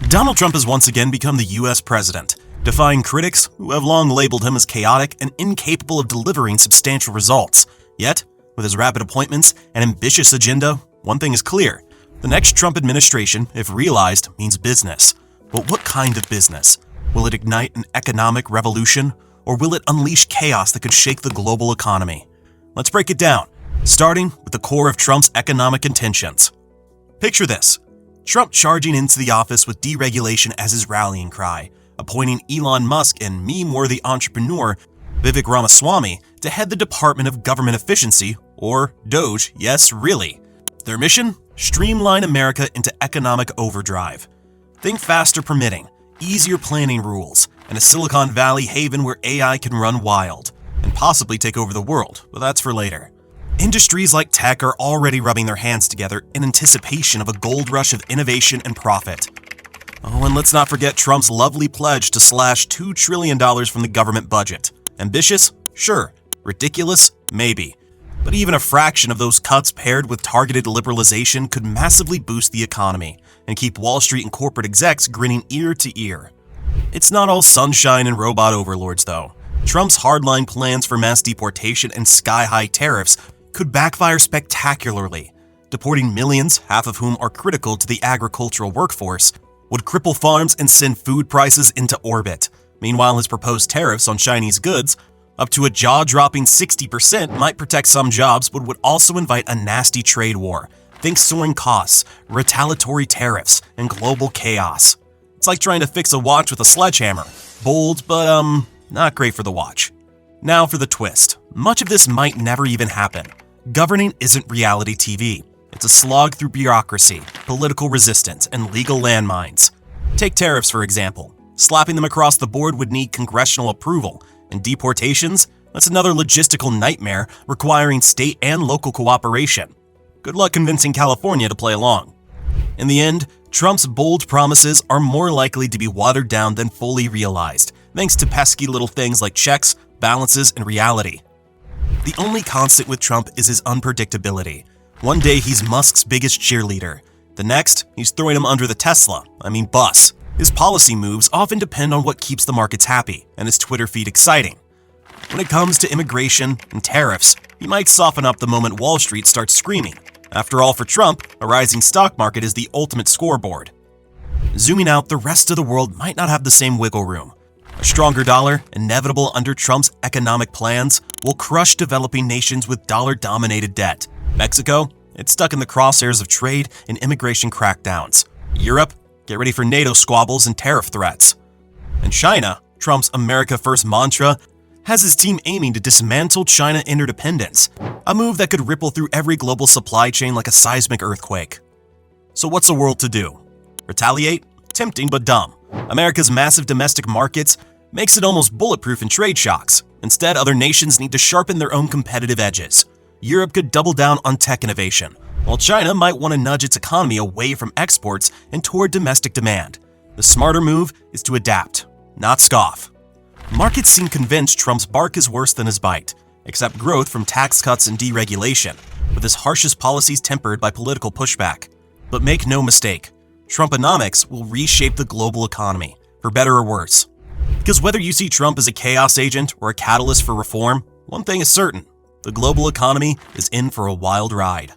Donald Trump has once again become the U.S. president, defying critics who have long labeled him as chaotic and incapable of delivering substantial results. Yet, with his rapid appointments and ambitious agenda, one thing is clear. The next Trump administration, if realized, means business. But what kind of business? Will it ignite an economic revolution, or will it unleash chaos that could shake the global economy? Let's break it down, starting with the core of Trump's economic intentions. Picture this: Trump charging into the office with deregulation as his rallying cry, appointing Elon Musk and meme-worthy entrepreneur Vivek Ramaswamy to head the Department of Government Efficiency, or DOGE, yes, really. Their mission? Streamline America into economic overdrive. Think faster permitting, easier planning rules, and a Silicon Valley haven where AI can run wild, and possibly take over the world, but that's for later. Industries like tech are already rubbing their hands together in anticipation of a gold rush of innovation and profit. Oh, and let's not forget Trump's lovely pledge to slash $2 trillion from the government budget. Ambitious? Sure. Ridiculous? Maybe. But even a fraction of those cuts paired with targeted liberalization could massively boost the economy and keep Wall Street and corporate execs grinning ear to ear. It's not all sunshine and robot overlords, though. Trump's hardline plans for mass deportation and sky-high tariffs could backfire spectacularly. Deporting millions, half of whom are critical to the agricultural workforce, would cripple farms and send food prices into orbit. Meanwhile, his proposed tariffs on Chinese goods, up to a jaw-dropping 60%, might protect some jobs but would also invite a nasty trade war. Think soaring costs, retaliatory tariffs, and global chaos. It's like trying to fix a watch with a sledgehammer. Bold, but not great for the watch. Now for the twist. Much of this might never even happen. Governing isn't reality TV. It's a slog through bureaucracy, political resistance, and legal landmines. Take tariffs, for example. Slapping them across the board would need congressional approval, and deportations? That's another logistical nightmare requiring state and local cooperation. Good luck convincing California to play along. In the end, Trump's bold promises are more likely to be watered down than fully realized, thanks to pesky little things like checks, balances, and reality. The only constant with Trump is his unpredictability. One day he's Musk's biggest cheerleader. The next, he's throwing him under the bus. His policy moves often depend on what keeps the markets happy and his Twitter feed exciting. When it comes to immigration and tariffs, he might soften up the moment Wall Street starts screaming. After all, for Trump, a rising stock market is the ultimate scoreboard. Zooming out, the rest of the world might not have the same wiggle room. A stronger dollar, inevitable under Trump's economic plans, will crush developing nations with dollar-dominated debt. Mexico? It's stuck in the crosshairs of trade and immigration crackdowns. Europe? Get ready for NATO squabbles and tariff threats. And China, Trump's America First mantra, has his team aiming to dismantle China interdependence, a move that could ripple through every global supply chain like a seismic earthquake. So what's the world to do? Retaliate? Tempting but dumb. America's massive domestic markets makes it almost bulletproof in trade shocks. Instead, other nations need to sharpen their own competitive edges. Europe could double down on tech innovation, while China might want to nudge its economy away from exports and toward domestic demand. The smarter move is to adapt, not scoff. Markets seem convinced Trump's bark is worse than his bite, except growth from tax cuts and deregulation, with his harshest policies tempered by political pushback. But make no mistake, Trumponomics will reshape the global economy, for better or worse. Because whether you see Trump as a chaos agent or a catalyst for reform, one thing is certain: the global economy is in for a wild ride.